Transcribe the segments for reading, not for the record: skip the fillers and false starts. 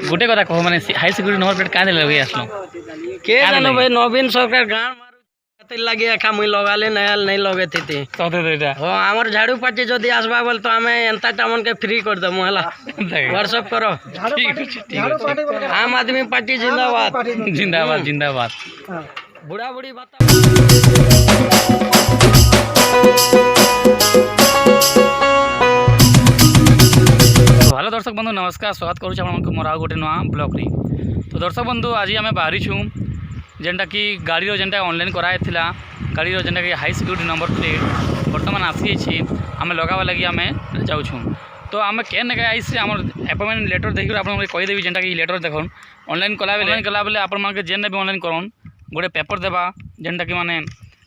गोटे कथा कह माने हाई सिक्यूरिटी नंबर प्लेट काहे लगे आसलो के जानो भाई नवीन सरकार गाँव मारू लगे एका मुई लगाले नहीं लगे थी हाँ आमर झाड़ू पार्टी जदि आसबा बोल तो आम एंता टामन के फ्री कर दमु हला व्हाट्सएप करो। आम आदमी पार्टी जिंदाबाद जिंदाबाद जिंदाबाद। बुढ़ा बुढ़ी बात हेलो दर्शक बंधु नमस्कार स्वागत करुँ मोर आ गोटे नुआ ब्लॉग रे। तो दर्शक बंधु आज आम बाहरी छूँ जेनटा कि गाड़ी जेनटा ऑनलाइन कराई गाड़ी जेनटा कि हाई सिक्यूरिटी नंबर प्लेट बर्तमान आसी आम लगावा लगी आम जाऊँ। तो आम केन आई से आम अपॉइंटमेंट लेटर देखिए आप कहीदेवी जेनटा कि लेटर देख ऑनलाइन कला बेले आपण जेन भी ऑनलाइन करन गोटे पेपर देवा जेनटा कि माने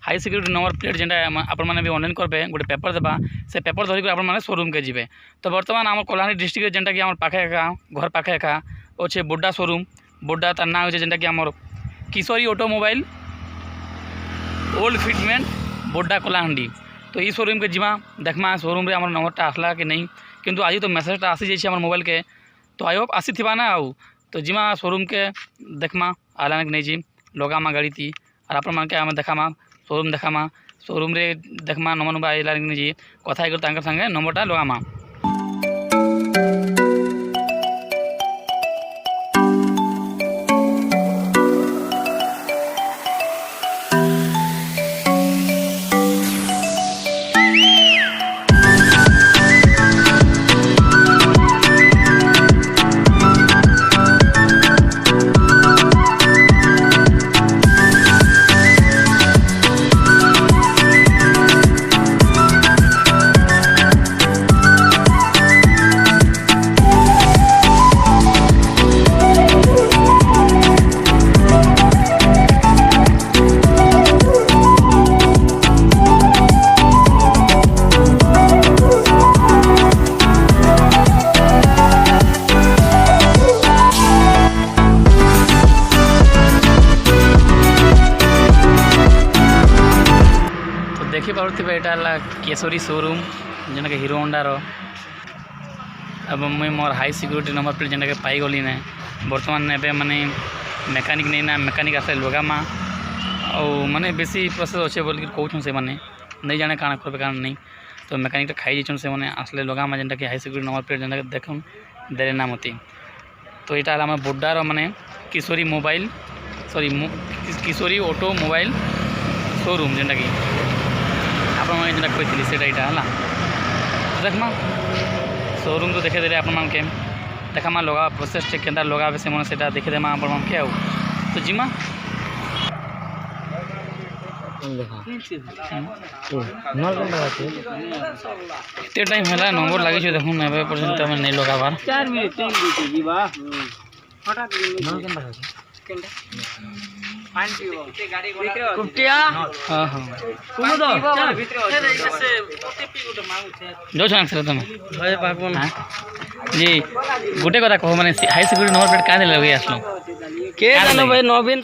हाई सिक्यूरिटी नंबर प्लेट जेनटा आपण भी ऑनलाइन करबे गोटे पेपर देवा से पेपर धरिक आपण शोरूम के जीवे। तो बर्तमान आम कलाहांडी डिस्ट्रिक्ट जेनटा कि आम पाखे एका घर पाखे एका अच्छे बोड्डा शोरूम बोड्डा तार ना हो जेनटा कि आम किशोरी ऑटोमोबाइल ओल्ड फिटमेंट बोड्डा कलाहांडी। तो ये शोरूम के जीवा देखमा शोरूम रे आम नंबरटा आसला कि नहीं किंतु आज तो मेसेजटा आसी जाइए आम मोबाइल के। तो आई होप आसी थी ना आउ तो जीमा शोरूम के देखमा आलान कि नहीं जी लगामा गाड़ी थी और आप मान के आम देखामा शोरूम देखामा शोरूम रे देखमा नंबर नंबर आइला कि नहीं जी कथा कर संगे नंबरटा लगामा। देखी पारे यहाँ केशोरी शोरूम जेना कि हीरो होंडार अब मुई मोर हाई सिक्यूरिटी नंबर प्लेट जेना कि पाईगली ना बर्तमान एवं माने मेकानिक नहीं ना मेकानिक आसे लगामा और माने बेसी प्रोसेस अच्छे बोल कहूँ से माने नहीं जाने काण कर नहीं तो मेकानिक खाई जाइछन से माने आसले लगामा जेनटा कि हाई सिक्यूरिटी नंबर प्लेट जेनटा देख देरे ना मती। तो यहाँ आम बोड्डार माने किशोरी मोबाइल सॉरी किशोरी ऑटोमोबाइल शोरूम जेनटा कि आप कही से है देखमा शोरूम तो देखे देले आपण के देखामा लगा प्रोसेस के केंदा लगा से मन से देखीदेमा आपण के आउ तो जीमा एते टाइम है नंबर लगे देखूँ एवं पर्यंत आम नहीं लगाबार 4 मिनट जी गोटे कथा कह माने हाई सिक्यूरिटी नंबर प्लेट काहे लगे आसलो के जानो भाई नवीन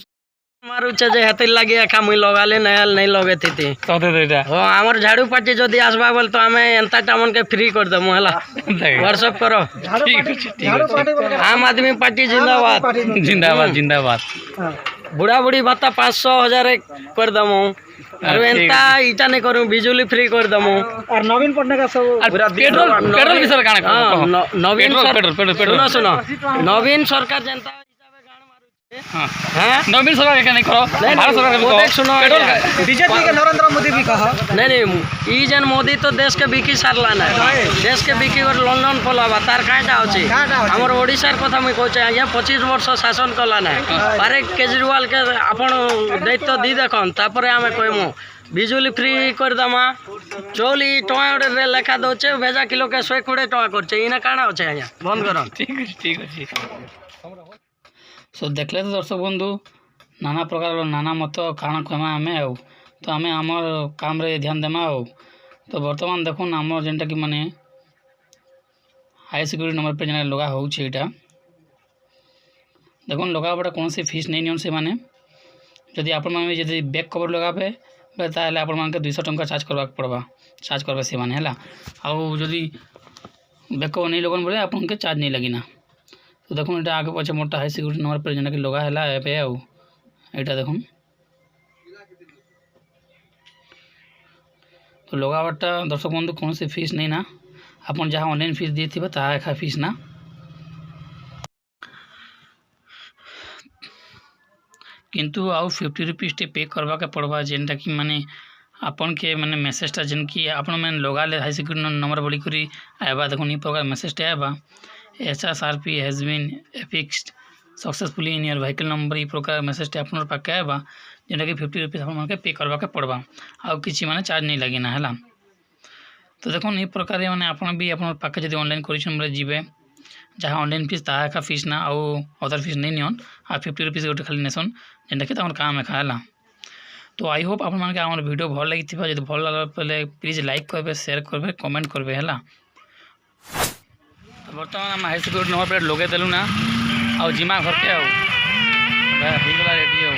मारू जे हेते लगे एका मुई लगाले नहीं लगे थी हाँ आमर झाड़ू पार्टी जदि आसबा बोल तो आम एंता टामन के फ्री कर दमु हला व्हाट्सएप करो। आम आदमी पार्टी जिंदाबाद जिंदाबाद जिंदाबाद। बुढ़ा बुढ़ी भत्ता 500,000 कर दमु और एंता इटा नहीं करूँ बिजुली फ्री कर दमु और नवीन पढ़ने का सब पेट्रोल पेट्रोल भी सरकार नवीन सुनो नवीन सरकार जनता नवीन सरकार के नहीं करो भारत सरकार सुनो बीजेपी के नरेंद्र मोदी भी कहा नहीं ई जन मोदी तो देश के बिकी सारला ना देश के बिकी और लंडन फलावा तार कहाँ अच्छी आमर ओडिशार कथा मुझे कहूँ आज्ञा 25 वर्ष शासन कला ना पारे केजरीवाल के आपण दायित्व दी देखन तापर आम कहमु बिजुली फ्री करदमा 40 टका लेखा दौचे भेजा किलो के 120 टका करछे इना काना अच्छे आज्ञा बंद कर ठीक अच्छे। सो देखले तो दर्शक बंधु नाना प्रकार नाना मत काण कहमा आम आउ तो आम आमर काम रे ध्यान देमा आउ। तो बर्तमान देखुन आम जेनटा कि माने हाई सिक्यूरिटी नंबर पे जेना लगा होउछे एटा देखुन लगा बड़ा कौन सी फीस नहीं नियन से माने जदि आपण माने जदि बैक कवर लगाबे ताले आपण मान के 200 टंका चार्ज करबा पड़बा चार्ज करबे से माने हला आउ जदि बैक कवर नहीं लगन बोले आपण के चार्ज नहीं लगिना। तो देखो ये आगे पचे मोटा हाई सिक्योरिटी नंबर पर जेनटा कि लगा है एपे आउ यहाँ देखो तो लगावाटा दर्शक बंधु कौन सी फीस नहीं ना आपन जहाँ ऑनलाइन फीस दी थी ता एका फीस ना किंतु आउ 50 रुपीस टे पे करवा के पड़वा जेनटा कि माने आपन के माने मेसेजटा जेन कि आपन मैंने लगा ले हाई सिक्योरिटी नंबर बोली करी आएबा देखो नी प्रकार मेसेजटा आएबा HSRP has been affixed successfully in your vehicle number ई प्रकार मेसेजटा आपन पाके आएबा जेनटा कि 50 रुपीस आपन के पे करवा के पड़वा आउ किछि माने चार्ज नहीं लगे ना हला तो देखो ई प्रकार माने आपन भी आपन पाके जदी ऑनलाइन करिसन बोले जीवे जहाँ ऑनलाइन फीस ता का फीस ना आउ अदर फीस नहीं नियन आ 50 रुपीस गोटे खाली नेसन जेनटा कि तमन काम एका हला तो आई होप आप मानके आमर वीडियो भल लगी जब भल लगा पहले प्लीज लाइक करबे शेयर करबे कमेंट करबे है तो बर्तमान आम हाई सिक्योरिटी नंबर प्लेट लगे देलु ना आ जिमा घर के आगला रेडी हो